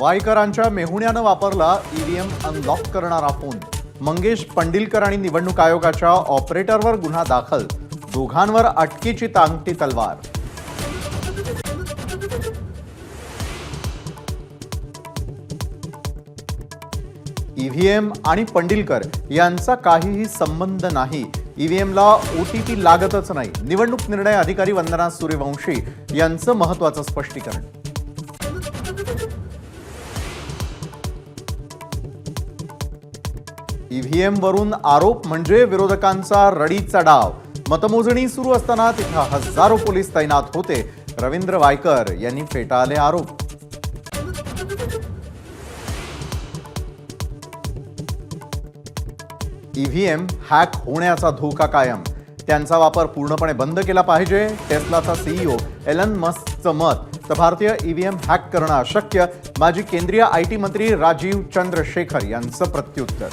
वायकरांच्या मेहुण्यानं वापरला EVM unlock करणारा phone. Mangesh Pandilkar आणि निवडणूक आयोगाच्या ऑपरेटरवर गुन्हा दाखल। दोघांवर अटकेची टांगती तलवार। ईव्हीएम आणि पंडिलकर यांचा काहीही संबंध नाही। ईव्हीएमला ओटीपी लागतच नाही। निवडणूक निर्णय अधिकारी वंदना सूर्यवंशी यांचं महत्त्वाचं स्पष्टीकरण। ईव्हीएम वरून आरोप म्हणजे विरोधकांचा रडीचा डाव। मतमोजणी सुरू असताना तिथे हजारो पोलीस तैनात होते। रवींद्र वायकर यांनी फेटाळले आरोप। ईव्हीएम हॅक होण्याचा धोका कायम। त्यांचा वापर पूर्णपणे बंद केला पाहिजे। टेस्लाचा सीईओ एलन मस्कचं मत। तर भारतीय ईव्हीएम हॅक करणं अशक्य। माजी केंद्रीय आयटी मंत्री राजीव चंद्रशेखर यांचं प्रत्युत्तर।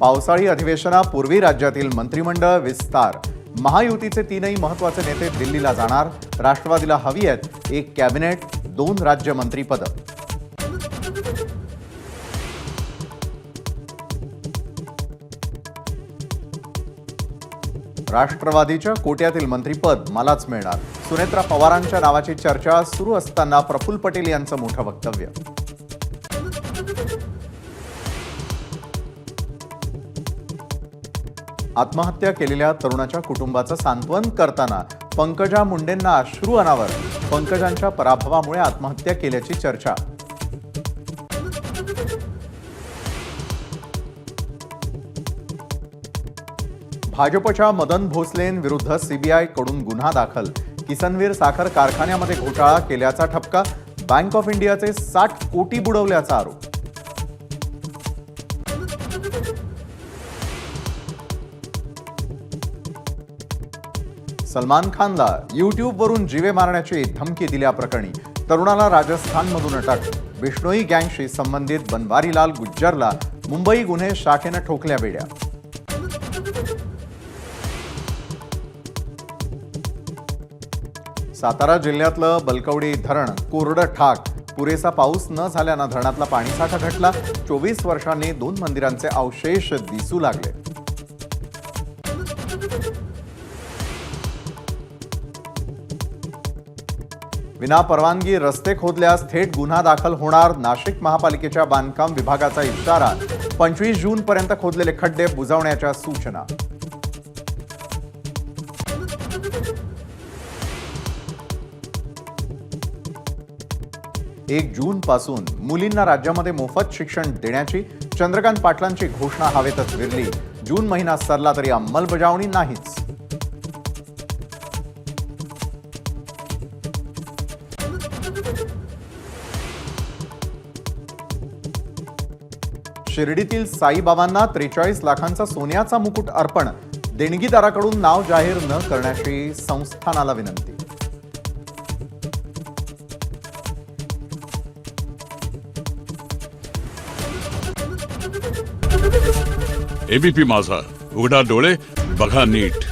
पावसाळी अधिवेशनापूर्वी राज्यातील मंत्रिमंडळ विस्तार। महायुतीचे तीनही महत्त्वाचे नेते दिल्लीला जाणार। राष्ट्रवादीला हवी आहेत एक कॅबिनेट, 2 राज्यमंत्रीपद। राष्ट्रवादीच्या कोट्यातील मंत्रीपद मलाच मिळणार। सुनेत्रा पवारांच्या नावाची चर्चा सुरू असताना प्रफुल्ल पटेल यांचं मोठं वक्तव्य। आत्महत्या केलेल्या तरुणाच्या कुटुंबाचं सांत्वन करताना पंकजा मुंडेंना अश्रू अनावर। पंकजांच्या पराभवामुळे आत्महत्या केल्याची चर्चा। भाजपच्या मदन भोसलेंविरुद्ध सीबीआय कडून गुन्हा दाखल। किसनवीर साखर कारखान्यामध्ये घोटाळा केल्याचा ठपका। बँक ऑफ इंडियाचे 60 कोटी बुडवल्याचा आरोप। सलमान खानला यूट्यूबवरून जीवे मारण्याची धमकी दिल्याप्रकरणी तरुणाला राजस्थानमधून अटक। बिश्नोई गँगशी संबंधित बनवारीलाल गुज्जरला मुंबई गुन्हे शाखेनं ठोकल्या बेड्या। सातारा जिल्ह्यातलं बलकवडी धरण कोरडं ठाक। पुरेसा पाऊस न झाल्यानं धरणातला पाणीसाठा घटला। 24 वर्षांनी 2 मंदिरांचे अवशेष दिसू लागले। विना परवानगी रस्ते खोदल्यास थेट गुन्हा दाखल होणार। नाशिक महापालिकेच्या बांधकाम विभागाचा इशारा। 25 जूनपर्यंत खोदलेले खड्डे बुजवण्याच्या सूचना। 1 जूनपासून मुलींना राज्यामध्ये मोफत शिक्षण देण्याची चंद्रकांत पाटलांची घोषणा हवेतच विरली। जून महिना सरला तरी अंमलबजावणी नाहीच। शिर्डीतील साईबाबांना 43 लाखांचा सोन्याचा मुकुट अर्पण। देणगीदाराकडून नाव जाहीर न करण्याची संस्थानाला विनंती। एबीपी माझा, उघडा डोळे बघा नीट।